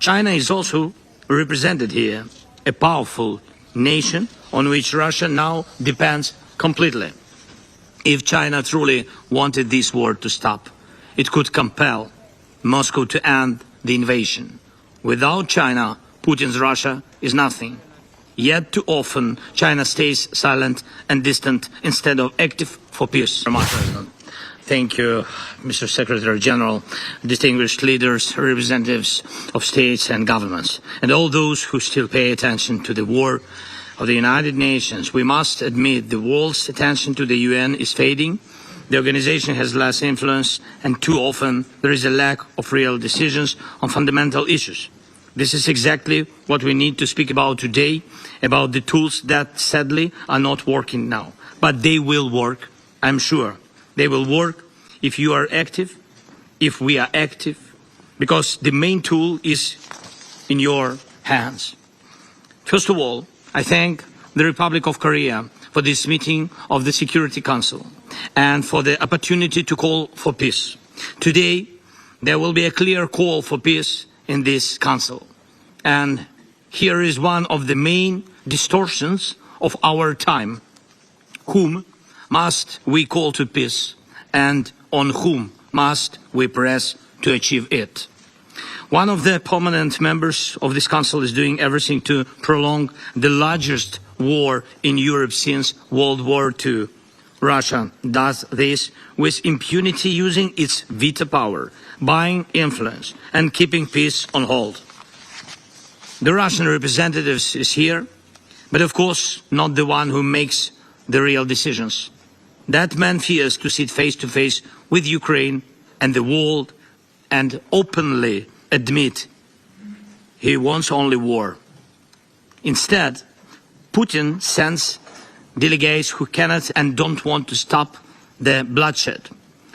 China is also represented here, a powerful nation on which Russia now depends completely. If China truly wanted this war to stop, it could compel Moscow to end the invasion. Without China, Putin's Russia is nothing. Yet too often, China stays silent and distant instead of active for peace. Thank you, Mr. Secretary General, distinguished leaders, representatives of states and governments, and all those who still pay attention to the war of the United Nations. We must admit the world's attention to the UN is fading. The organization has less influence, and too often there is a lack of real decisions on fundamental issues. This is exactly what we need to speak about today, about the tools that sadly are not working now. But they will work, I'm sure. They will work if you are active, if we are active, because the main tool is in your hands. First of all, I thank the Republic of Korea for this meeting of the Security Council and for the opportunity to call for peace. Today, there will be a clear call for peace in this Council. And here is one of the main distortions of our time. Whom must we call to peace, and on whom must we press to achieve it? One of the permanent members of this Council is doing everything to prolong the largest war in Europe since World War II. Russia does this with impunity, using its veto power, buying influence, and keeping peace on hold. The Russian representative is here, but of course not the one who makes the real decisions. That man fears to sit face to face with Ukraine and the world and openly admit he wants only war. Instead, Putin sends delegates who cannot and don't want to stop the bloodshed.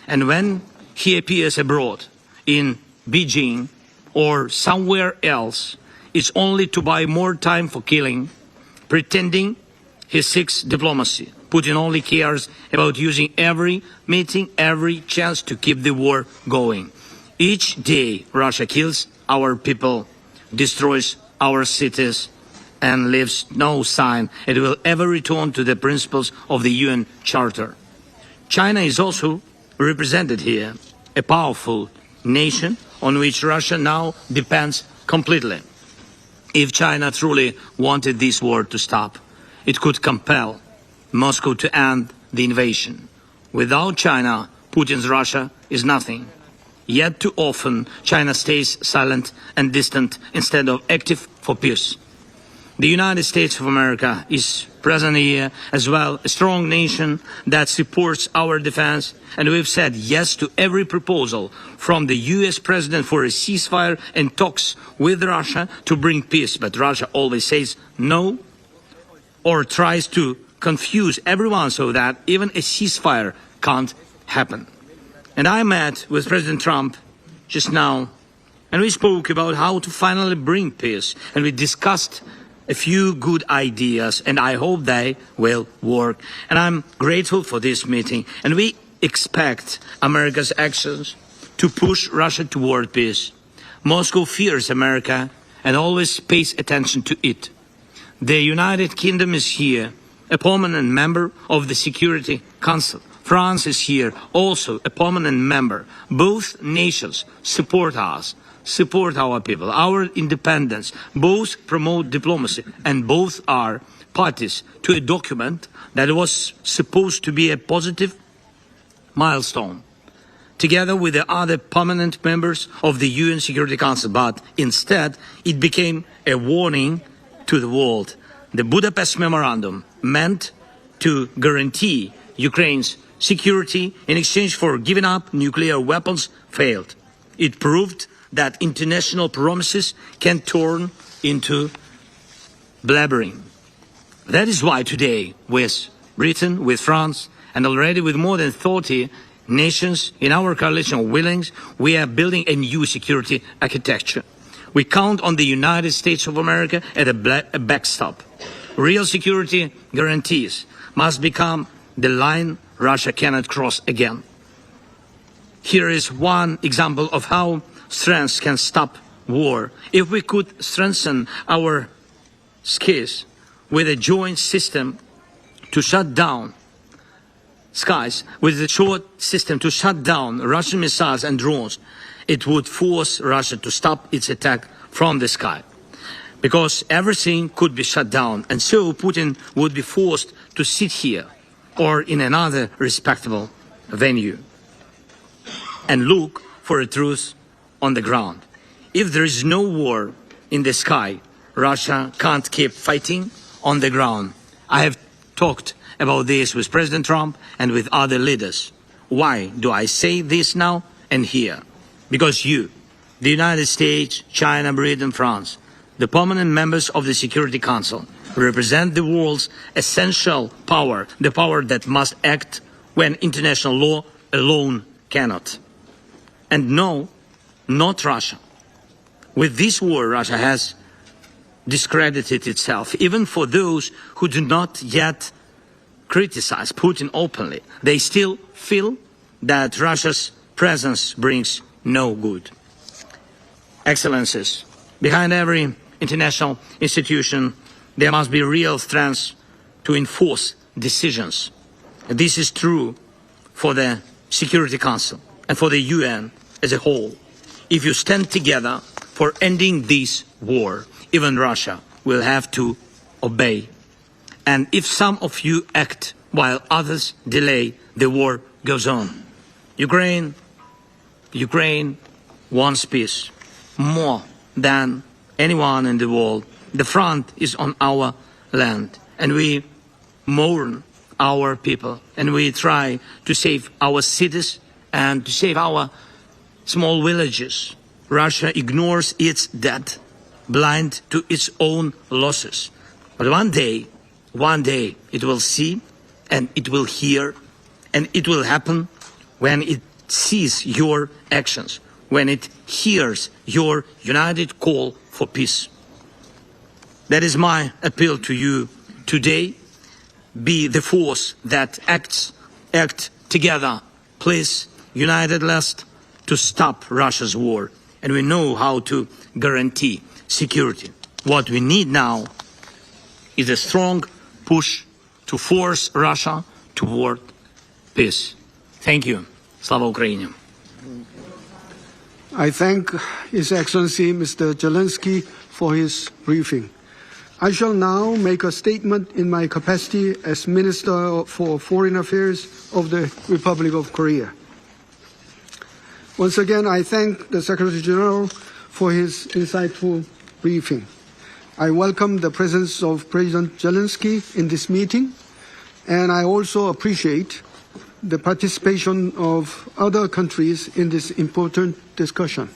And when he appears abroad, in Beijing or somewhere else, it's only to buy more time for killing, pretending he seeks diplomacy. Putin only cares about using every meeting, every chance to keep the war going. Each day, Russia kills our people, destroys our cities, and leaves no sign it will ever return to the principles of the UN Charter. China is also represented here, a powerful nation on which Russia now depends completely. If China truly wanted this war to stop, it could compel Moscow to end the invasion. Without China, Putin's Russia is nothing. Yet too often, China stays silent and distant instead of active for peace. The United States of America is present here as well, a strong nation that supports our defense, and we've said yes to every proposal from the US president for a ceasefire and talks with Russia to bring peace. But Russia always says no, or tries to confuse everyone so that even a ceasefire can't happen. And I met with President Trump just now, and we spoke about how to finally bring peace, and we discussed a few good ideas, and I hope they will work. And I'm grateful for this meeting, and we expect America's actions to push Russia toward peace. Moscow fears America and always pays attention to it. The United Kingdom is here, a permanent member of the Security Council. France is here, also a permanent member. Both nations support us, support our people, our independence. Both promote diplomacy, and both are parties to a document that was supposed to be a positive milestone, together with the other permanent members of the UN Security Council. But instead, it became a warning to the world. The Budapest Memorandum, meant to guarantee Ukraine's security in exchange for giving up nuclear weapons, failed. It proved that international promises can turn into blabbering. That is why today, with Britain, with France, and already with more than 30 nations in our coalition of willings, we are building a new security architecture. We count on the United States of America as a backstop. Real security guarantees must become the line Russia cannot cross again. Here is one example of how strength can stop war, if we could strengthen our skills with a joint system to shut down skies, with a short system to shut down Russian missiles and drones, it would force Russia to stop its attack from the sky. Because everything could be shut down, and so Putin would be forced to sit here or in another respectable venue and look for a truce on the ground. If there is no war in the sky, Russia can't keep fighting on the ground. I have talked about this with President Trump and with other leaders. Why do I say this now and here? Because you, the United States, China, Britain, France, the permanent members of the Security Council, represent the world's essential power, the power that must act when international law alone cannot. And no, not Russia. With this war, Russia has discredited itself. Even for those who do not yet criticize Putin openly, they still feel that Russia's presence brings no good. Excellencies, behind every international institution, there must be real strength to enforce decisions. This is true for the Security Council and for the UN as a whole. If you stand together for ending this war, even Russia will have to obey. And if some of you act while others delay, the war goes on. Ukraine wants peace more than anyone in the world. The front is on our land, and we mourn our people, and we try to save our cities and to save our small villages. Russia ignores its dead, blind to its own losses. But one day it will see and it will hear, and it will happen when it sees your actions, when it hears your united call for peace. That is my appeal to you today. Be the force that act together, please, united lest to stop Russia's war. And we know how to guarantee security. What we need now is a strong push to force Russia toward peace. Thank you. Slava Ukraini. I thank His Excellency Mr. Zelensky for his briefing. I shall now make a statement in my capacity as Minister for Foreign Affairs of the Republic of Korea. Once again, I thank the Secretary General for his insightful briefing. I welcome the presence of President Zelensky in this meeting, and I also appreciate the participation of other countries in this important discussion.